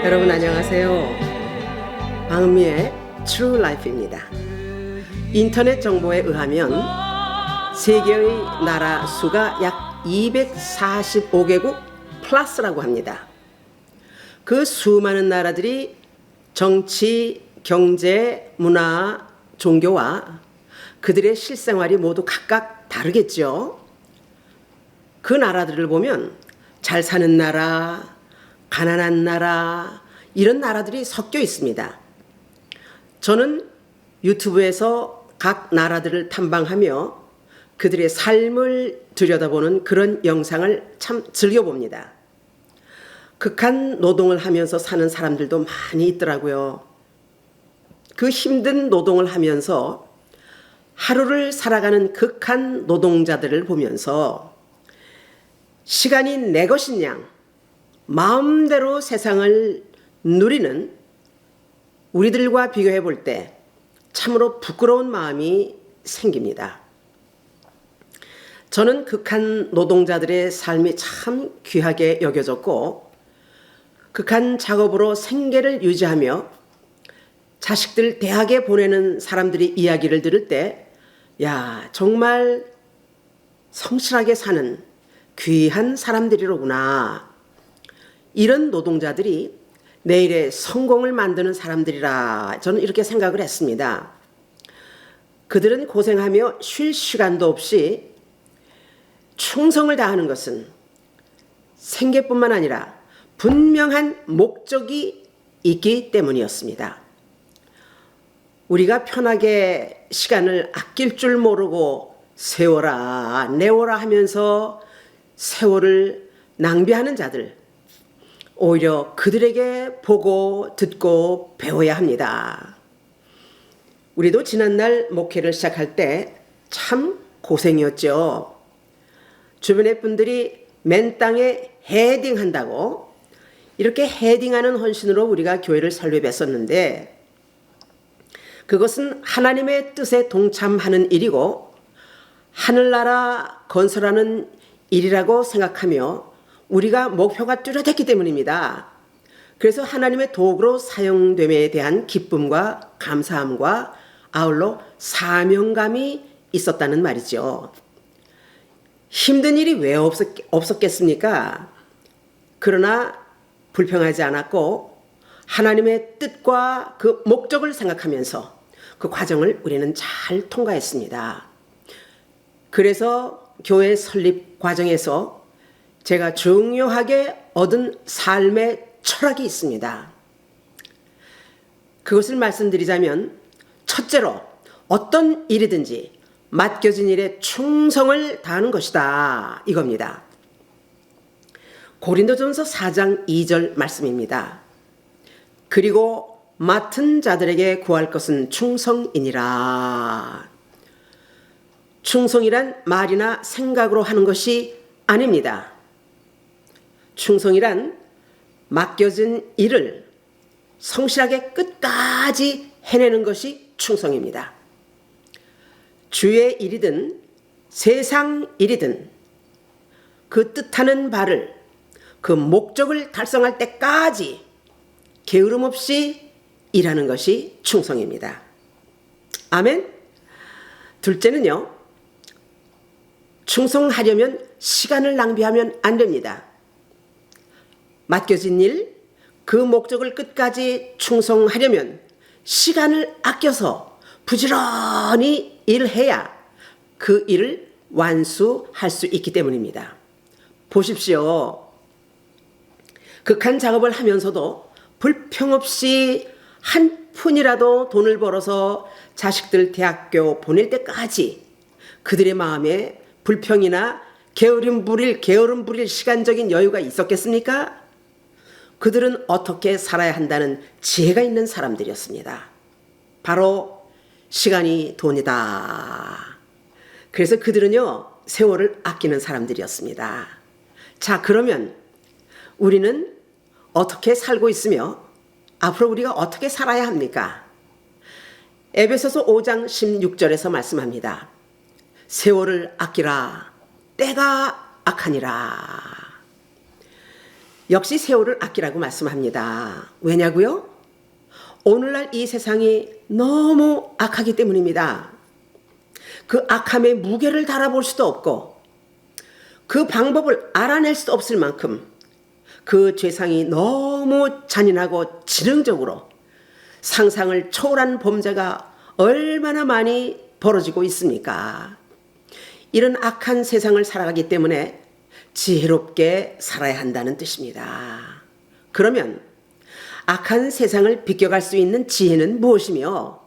여러분 안녕하세요. 방미의 True Life입니다. 인터넷 정보에 의하면 세계의 나라 수가 약 245개국 플러스라고 합니다. 그 수많은 나라들이 정치, 경제, 문화, 종교와 그들의 실생활이 모두 각각 다르겠죠. 그 나라들을 보면 잘 사는 나라, 가난한 나라, 이런 나라들이 섞여 있습니다. 저는 유튜브에서 각 나라들을 탐방하며 그들의 삶을 들여다보는 그런 영상을 참 즐겨봅니다. 극한 노동을 하면서 사는 사람들도 많이 있더라고요. 그 힘든 노동을 하면서 하루를 살아가는 극한 노동자들을 보면서 시간이 내 것인 양 마음대로 세상을 누리는 우리들과 비교해 볼 때 참으로 부끄러운 마음이 생깁니다. 저는 극한 노동자들의 삶이 참 귀하게 여겨졌고 극한 작업으로 생계를 유지하며 자식들 대학에 보내는 사람들의 이야기를 들을 때 야, 정말 성실하게 사는 귀한 사람들이로구나. 이런 노동자들이 내일의 성공을 만드는 사람들이라 저는 이렇게 생각을 했습니다. 그들은 고생하며 쉴 시간도 없이 충성을 다하는 것은 생계뿐만 아니라 분명한 목적이 있기 때문이었습니다. 우리가 편하게 시간을 아낄 줄 모르고 세워라 내워라 하면서 세월을 낭비하는 자들, 오히려 그들에게 보고 듣고 배워야 합니다. 우리도 지난날 목회를 시작할 때 참 고생이었죠. 주변의 분들이 맨 땅에 헤딩한다고 이렇게 헤딩하는 헌신으로 우리가 교회를 설립했었는데 그것은 하나님의 뜻에 동참하는 일이고 하늘나라 건설하는 일이라고 생각하며 우리가 목표가 뚜렷했기 때문입니다. 그래서 하나님의 도구로 사용됨에 대한 기쁨과 감사함과 아울러 사명감이 있었다는 말이죠. 힘든 일이 왜 없었겠습니까? 그러나 불평하지 않았고 하나님의 뜻과 그 목적을 생각하면서 그 과정을 우리는 잘 통과했습니다. 그래서 교회 설립 과정에서 제가 중요하게 얻은 삶의 철학이 있습니다. 그것을 말씀드리자면 첫째로 어떤 일이든지 맡겨진 일에 충성을 다하는 것이다 이겁니다. 고린도전서 4장 2절 말씀입니다. 그리고 맡은 자들에게 구할 것은 충성이니라. 충성이란 말이나 생각으로 하는 것이 아닙니다. 충성이란 맡겨진 일을 성실하게 끝까지 해내는 것이 충성입니다. 주의 일이든 세상 일이든 그 뜻하는 바를 그 목적을 달성할 때까지 게으름 없이 일하는 것이 충성입니다. 아멘. 둘째는요. 충성하려면 시간을 낭비하면 안 됩니다. 맡겨진 일, 그 목적을 끝까지 충성하려면 시간을 아껴서 부지런히 일해야 그 일을 완수할 수 있기 때문입니다. 보십시오. 극한 작업을 하면서도 불평 없이 한 푼이라도 돈을 벌어서 자식들 대학교 보낼 때까지 그들의 마음에 불평이나 게으름 부릴 시간적인 여유가 있었겠습니까? 그들은 어떻게 살아야 한다는 지혜가 있는 사람들이었습니다. 바로 시간이 돈이다. 그래서 그들은요, 세월을 아끼는 사람들이었습니다. 자, 그러면 우리는 어떻게 살고 있으며 앞으로 우리가 어떻게 살아야 합니까? 에베소서 5장 16절에서 말씀합니다. 세월을 아끼라 때가 악하니라. 역시 세월을 아끼라고 말씀합니다. 왜냐고요? 오늘날 이 세상이 너무 악하기 때문입니다. 그 악함의 무게를 달아볼 수도 없고 그 방법을 알아낼 수도 없을 만큼 그 죄상이 너무 잔인하고 지능적으로 상상을 초월한 범죄가 얼마나 많이 벌어지고 있습니까? 이런 악한 세상을 살아가기 때문에 지혜롭게 살아야 한다는 뜻입니다. 그러면 악한 세상을 비껴갈 수 있는 지혜는 무엇이며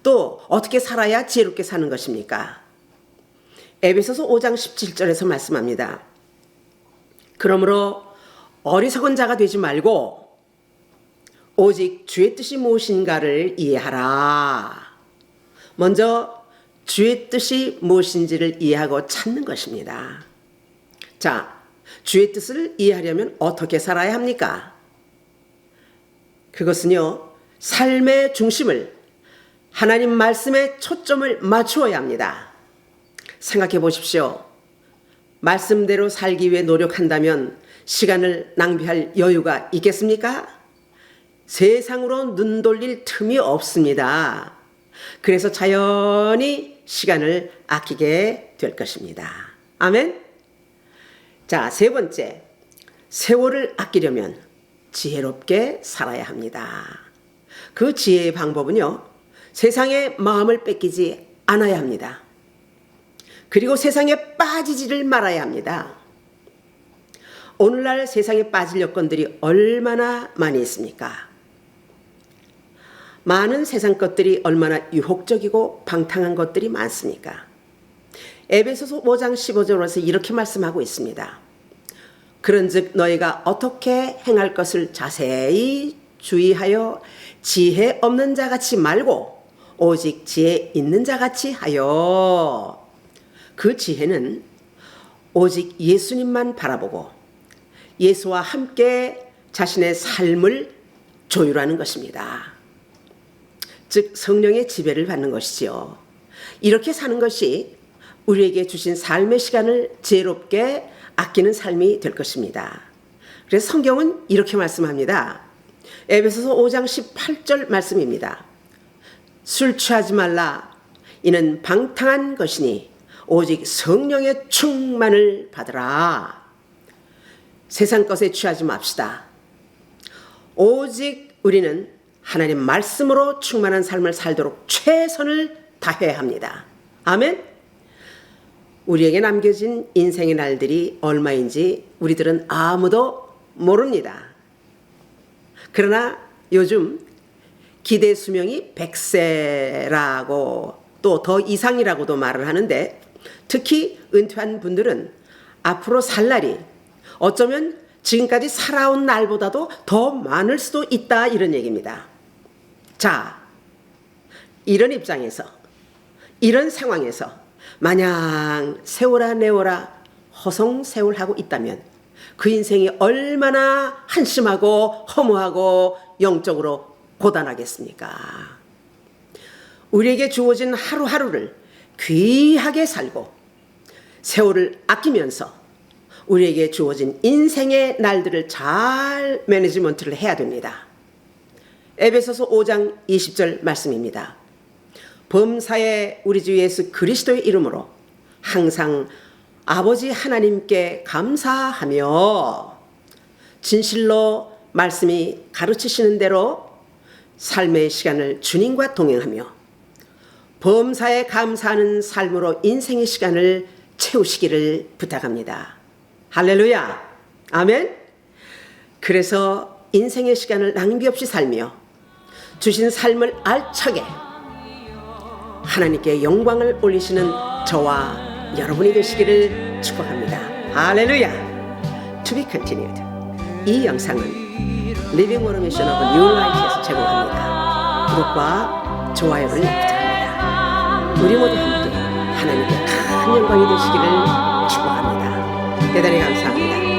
또 어떻게 살아야 지혜롭게 사는 것입니까? 에베소서 5장 17절에서 말씀합니다. 그러므로 어리석은 자가 되지 말고 오직 주의 뜻이 무엇인가를 이해하라. 먼저 주의 뜻이 무엇인지를 이해하고 찾는 것입니다. 자, 주의 뜻을 이해하려면 어떻게 살아야 합니까? 그것은요, 삶의 중심을 하나님 말씀에 초점을 맞추어야 합니다. 생각해 보십시오. 말씀대로 살기 위해 노력한다면 시간을 낭비할 여유가 있겠습니까? 세상으로 눈 돌릴 틈이 없습니다. 그래서 자연히 시간을 아끼게 될 것입니다. 아멘. 자, 세 번째, 세월을 아끼려면 지혜롭게 살아야 합니다. 그 지혜의 방법은요, 세상의 마음을 뺏기지 않아야 합니다. 그리고 세상에 빠지지를 말아야 합니다. 오늘날 세상에 빠질 여건들이 얼마나 많이 있습니까? 많은 세상 것들이 얼마나 유혹적이고 방탕한 것들이 많습니까? 에베소서 5장 15절에서 이렇게 말씀하고 있습니다. 그런즉 너희가 어떻게 행할 것을 자세히 주의하여 지혜 없는 자같이 말고 오직 지혜 있는 자같이 하여. 그 지혜는 오직 예수님만 바라보고 예수와 함께 자신의 삶을 조율하는 것입니다. 즉 성령의 지배를 받는 것이지요. 이렇게 사는 것이 우리에게 주신 삶의 시간을 지혜롭게 아끼는 삶이 될 것입니다. 그래서 성경은 이렇게 말씀합니다. 에베소서 5장 18절 말씀입니다. 술 취하지 말라. 이는 방탕한 것이니 오직 성령의 충만을 받으라. 세상 것에 취하지 맙시다. 오직 우리는 하나님 말씀으로 충만한 삶을 살도록 최선을 다해야 합니다. 아멘. 우리에게 남겨진 인생의 날들이 얼마인지 우리들은 아무도 모릅니다. 그러나 요즘 기대 수명이 100세라고 또 더 이상이라고도 말을 하는데 특히 은퇴한 분들은 앞으로 살 날이 어쩌면 지금까지 살아온 날보다도 더 많을 수도 있다 이런 얘기입니다. 자, 이런 입장에서 이런 상황에서 마냥 세월아 내월아 허송세월하고 있다면 그 인생이 얼마나 한심하고 허무하고 영적으로 고단하겠습니까? 우리에게 주어진 하루하루를 귀하게 살고 세월을 아끼면서 우리에게 주어진 인생의 날들을 잘 매니지먼트를 해야 됩니다. 에베소서 5장 20절 말씀입니다. 범사에 우리 주 예수 그리스도의 이름으로 항상 아버지 하나님께 감사하며 진실로 말씀이 가르치시는 대로 삶의 시간을 주님과 동행하며 범사에 감사하는 삶으로 인생의 시간을 채우시기를 부탁합니다. 할렐루야. 아멘. 그래서 인생의 시간을 낭비 없이 살며 주신 삶을 알차게 하나님께 영광을 올리시는 저와 여러분이 되시기를 축복합니다. 할렐루야. To be continued. 이 영상은 Living Water Mission of New Life에서 제공합니다. 구독과 좋아요를 부탁합니다. 우리 모두 함께 하나님께 큰 영광이 되시기를 축복합니다. 대단히 감사합니다.